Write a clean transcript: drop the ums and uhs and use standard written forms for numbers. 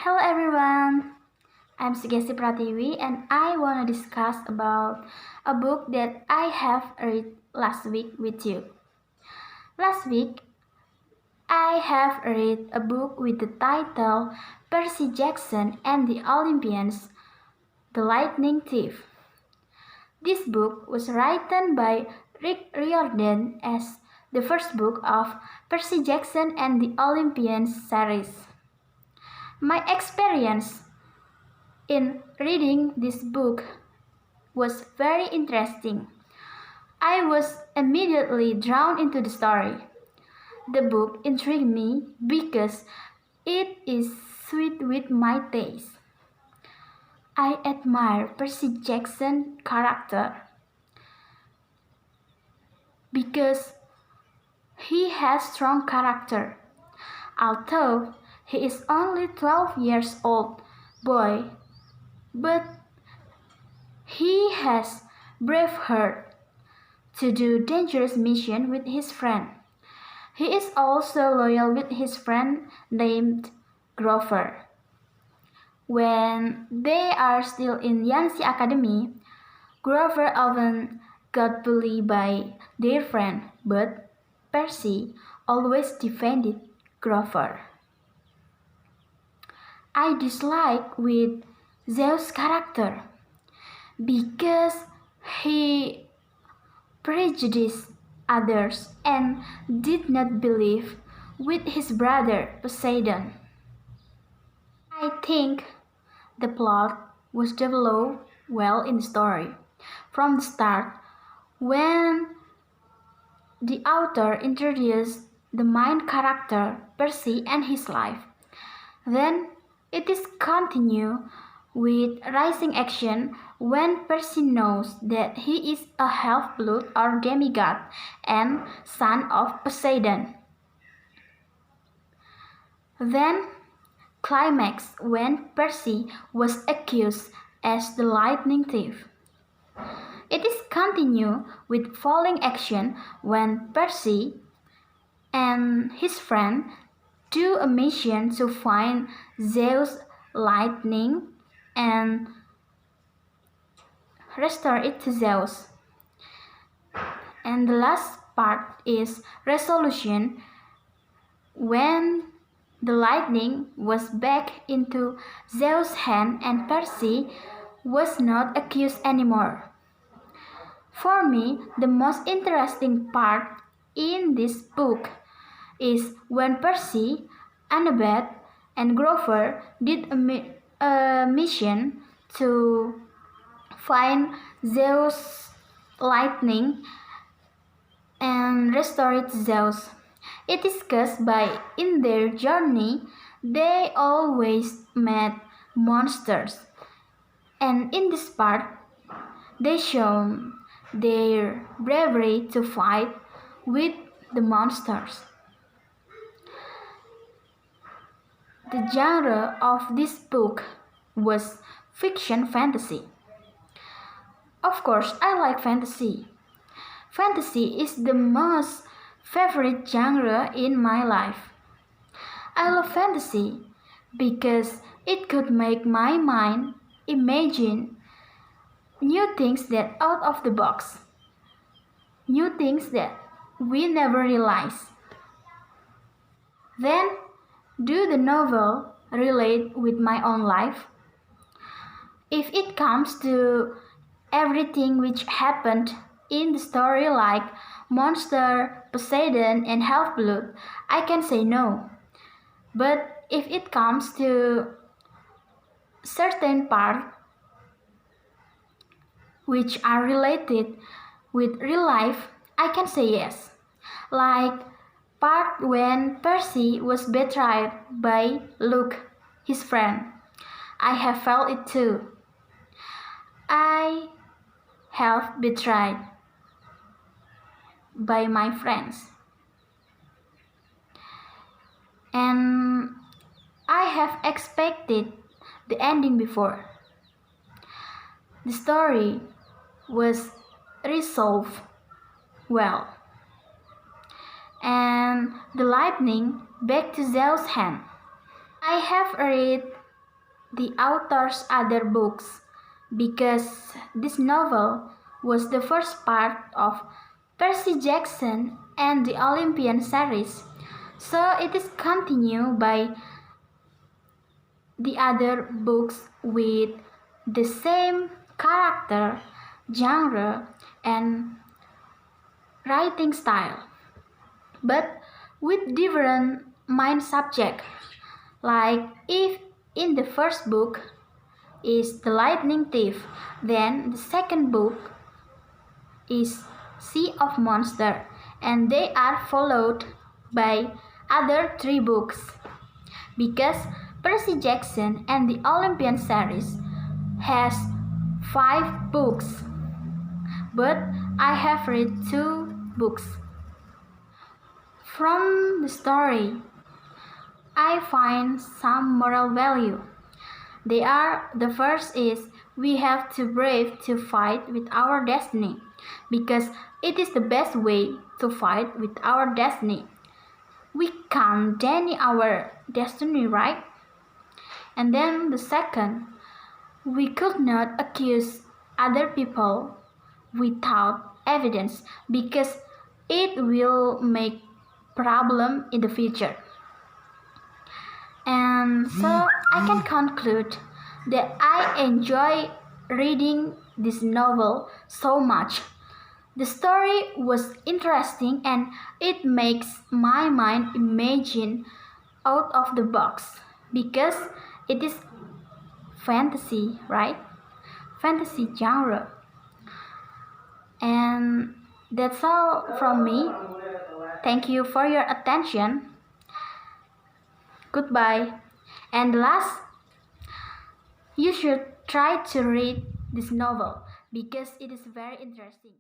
Hello everyone, I'm Sugesti Pratiwi and I want to discuss about a book that I have read last week with you. Last week, I have read a book with the title Percy Jackson and the Olympians, The Lightning Thief. This book was written by Rick Riordan as the first book of Percy Jackson and the Olympians series. My experience in reading this book was very interesting. I was immediately drawn into the story. The book intrigued me because it is sweet with my taste. I admire Percy Jackson's character because he has strong character. Although he is only 12 years old boy, but he has brave heart to do dangerous mission with his friend. He is also loyal with his friend named Grover. When they are still in Yanxi Academy, Grover often got bullied by their friend, but Percy always defended Grover. I dislike with Zeus' character because he prejudiced others and did not believe with his brother Poseidon. I think the plot was developed well in the story. From the start, when the author introduced the main character Percy and his life, then it is continued with rising action when Percy knows that he is a half-blood or demigod and son of Poseidon. Then climax when Percy was accused as the lightning thief. It is continued with falling action when Percy and his friend do a mission to find Zeus' lightning and restore it to Zeus. And the last part is resolution when the lightning was back into Zeus' hand and Percy was not accused anymore. For me, the most interesting part in this book is when Percy, Annabeth, and Grover did a mission to find Zeus' lightning and restore it to Zeus. It is discussed by in their journey they always met monsters, and in this part they show their bravery to fight with the monsters. The genre of this book was fiction fantasy. Of course, I like fantasy. Fantasy is the most favorite genre in my life. I love fantasy because it could make my mind imagine new things that out of the box, new things that we never realize. Then, do the novel relate with my own life? If it comes to everything which happened in the story like monster, Poseidon, and half-blood, I can say no. But if it comes to certain parts which are related with real life, I can say yes. Like part when Percy was betrayed by Luke, his friend. I have felt it too. I have betrayed by my friends. And I have expected the ending before. The story was resolved well. And the lightning back to Zeus' hand. I have read the author's other books because this novel was the first part of Percy Jackson and the Olympian series, so it is continued by the other books with the same character, genre, and writing style, but with different main subject. Like if in the first book is the lightning thief, then the second book is Sea of Monster, and they are followed by other three books because Percy Jackson and the Olympian series has 5 books, but I have read 2 books. From the story, I find some moral value. The first is we have to brave to fight with our destiny because it is the best way to fight with our destiny. We can't deny our destiny, right? And then the second, we could not accuse other people without evidence because it will make problem in the future. And so I can conclude that I enjoy reading this novel so much. The story was interesting and it makes my mind imagine out of the box because it is fantasy, right? Fantasy genre. And that's all from me. Thank you for your attention. Goodbye. And last, you should try to read this novel because it is very interesting.